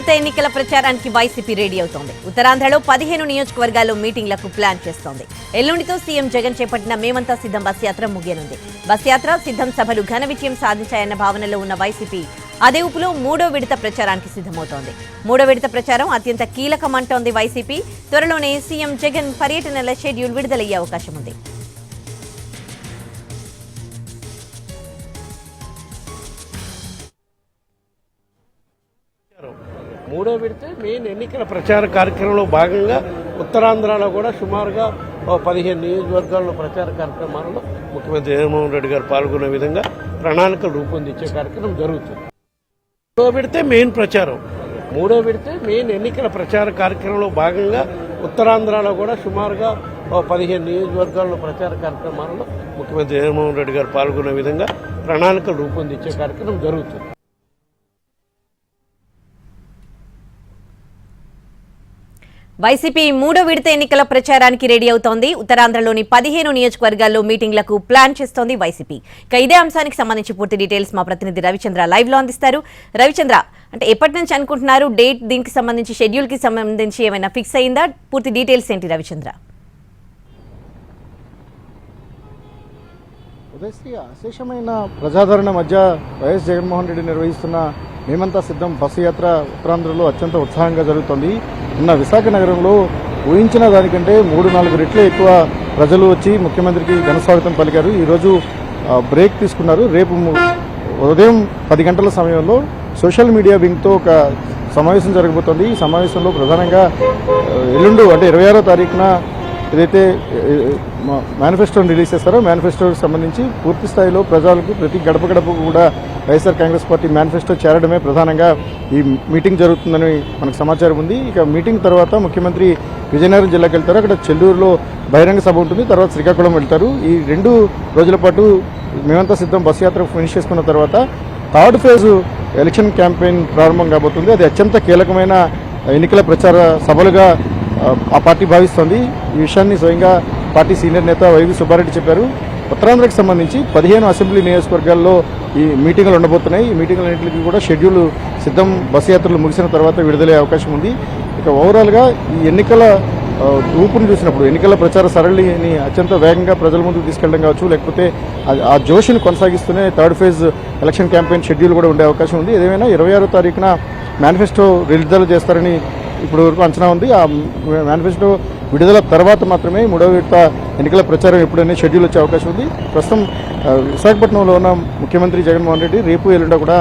విడత ఎన్నికల ప్రచారానికి వైసీపీ రెడీ అవుతోంది. ఉత్తరాంధ్రలో 15 నియోజకవర్గాల్లో మీటింగ్లకు ప్లాన్ చేస్తోంది. ఎల్లుండితో సీఎం జగన్ చేపట్టిన మేమంతా సిద్ధం బస్ యాత్ర ముగియనుంది. బస్ యాత్ర సిద్ధం సభలు ఘన విజయం సాధించాయన్న భావనలో ఉన్న వైసీపీ అదే ఊపులో మూడో విడత ప్రచారానికి సిద్ధమవుతోంది. మూడో విడత ప్రచారం అత్యంత కీలకమంటోంది వైసీపీ. త్వరలోనే సీఎం జగన్ పర్యటనల షెడ్యూల్ విడుదలయ్యే అవకాశం ఉంది. మూడో విడత మెయిన్ ఎన్నికల ప్రచార కార్యక్రమంలో భాగంగా ఉత్తరాంధ్రలో కూడా సుమారుగా 15 నియోజకవర్గాల్లో ప్రచార కార్యక్రమాలలో ముఖ్యమంత్రి జగన్మోహన్ రెడ్డి గారు పాల్గొనే విధంగా ప్రణాళికలు రూపొందించే కార్యక్రమం జరుగుతుంది. మూడో విడత మెయిన్ ఎన్నికల ప్రచార కార్యక్రమంలో భాగంగా ఉత్తరాంధ్రలో కూడా సుమారుగా 15 నియోజకవర్గాల్లో ప్రచార కార్యక్రమాలలో ముఖ్యమంత్రి జగన్మోహన్ రెడ్డి గారు పాల్గొనే విధంగా ప్రణాళికలు రూపొందించే కార్యక్రమం జరుగుతుంది. వైసీపీ మూడో విడత ఎన్నికల ప్రచారానికి రెడీ అవుతోంది. ఉత్తరాంధ్రలోని 15 నియోజకవర్గాల్లో మీటింగ్లకు ప్లాన్ చేస్తోంది వైసీపీ. ఇదే అంశానికి సంబంధించి పూర్తి డీటెయిల్స్ మా ప్రతినిధి రవిచంద్ర లైవ్ లో అందిస్తారు. రవిచంద్ర, అంటే ఎప్పటి నుంచి అనుకుంటున్నారు డేట్, దీనికి సంబంధించి షెడ్యూల్ కి సంబంధించి ఏమైనా ఫిక్స్ అయిందా? పూర్తి డీటెయిల్స్ ఏంటి రవిచంద్ర? అశేషమైన ప్రజాదరణ మధ్య వైఎస్ జగన్మోహన్ రెడ్డి నిర్వహిస్తున్న మేమంతా సిద్ధం బస్సు యాత్ర ఉత్తరాంధ్రలో అత్యంత ఉత్సాహంగా జరుగుతోంది. నిన్న విశాఖ నగరంలో ఊహించిన దానికంటే 3-4 రెట్లు ఎక్కువ ప్రజలు వచ్చి ముఖ్యమంత్రికి ఘనస్వాగతం పలికారు. ఈరోజు బ్రేక్ తీసుకున్నారు. రేపు ఉదయం 10 గంటల సమయంలో సోషల్ మీడియా వింగ్తో ఒక సమావేశం జరగబోతోంది. ఈ సమావేశంలో ప్రధానంగా ఎల్లుండు అంటే 26వ తారీఖున ఏదైతే మేనిఫెస్టోని రిలీజ్ చేస్తారో మేనిఫెస్టోకి సంబంధించి పూర్తి స్థాయిలో ప్రజలకు ప్రతి గడప గడపకు కూడా వైఎస్ఆర్ కాంగ్రెస్ పార్టీ మేనిఫెస్టో చేరడమే ప్రధానంగా ఈ మీటింగ్ జరుగుతుందని మనకు సమాచారం ఉంది. ఇక మీటింగ్ తర్వాత ముఖ్యమంత్రి విజయనగరం జిల్లాకి వెళ్తారు. అక్కడ చెల్లూరులో బహిరంగ సభ ఉంటుంది. తర్వాత శ్రీకాకుళం వెళ్తారు. ఈ 2 రోజుల పాటు మేమంతా సిద్ధం బస్సు యాత్ర ఫినిష్ చేసుకున్న తర్వాత థర్డ్ ఫేజ్ ఎలక్షన్ క్యాంపెయిన్ ప్రారంభం కాబోతుంది. అది అత్యంత కీలకమైన ఎన్నికల ప్రచార సభలుగా ఆ పార్టీ భావిస్తోంది. ఈ విషయాన్ని స్వయంగా పార్టీ సీనియర్ నేత వైవి సుబ్బారెడ్డి చెప్పారు. ఉత్తరాంధ్రకు సంబంధించి 15 అసెంబ్లీ నియోజకవర్గాల్లో ఈ మీటింగులు ఉండబోతున్నాయి. ఈ మీటింగులన్నింటికి కూడా షెడ్యూల్ సిద్ధం బస్సు యాత్రలు ముగిసిన తర్వాత విడుదలయ్యే అవకాశం ఉంది. ఇక ఓవరాల్గా ఈ ఎన్నికల ఊపును చూసినప్పుడు ఎన్నికల ప్రచార సరళిని అత్యంత వేగంగా ప్రజల ముందుకు తీసుకెళ్లడం కావచ్చు, లేకపోతే ఆ జోషిని కొనసాగిస్తూనే third phase election campaign schedule కూడా ఉండే అవకాశం ఉంది. ఏదేమైనా 26వ తారీఖున మేనిఫెస్టో విడుదల చేస్తారని ఇప్పుడు వరకు అంచనా ఉంది. ఆ మేనిఫెస్టో విడుదల తర్వాత మాత్రమే మూడవ విడత ఎన్నికల ప్రచారం ఎప్పుడైనా షెడ్యూల్ వచ్చే అవకాశం ఉంది. ప్రస్తుతం విశాఖపట్నంలో ఉన్న ముఖ్యమంత్రి జగన్మోహన్ రెడ్డి రేపు ఎల్లుండా కూడా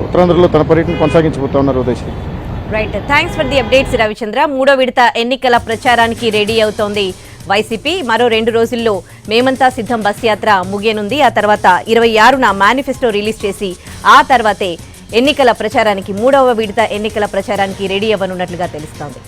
ఉత్తరాంధ్రలో తన పర్యటన కొనసాగించబోతా ఉన్నారు. Udayasri, right, thanks for the updates Ravichandra. మూడో విడత ఎన్నికల ప్రచారానికి రెడీ అవుతోంది వైసీపీ. మరో 2 రోజుల్లో మేమంతా సిద్ధం బస్ యాత్ర ముగియనుంది. ఆ తర్వాత 26న మేనిఫెస్టో రిలీజ్ చేసి ఆ తర్వాతే ఎన్నికల ప్రచారానికి మూడవ విడత ఎన్నికల ప్రచారానికి రెడీ అవ్వనున్నట్లుగా తెలుస్తోంది.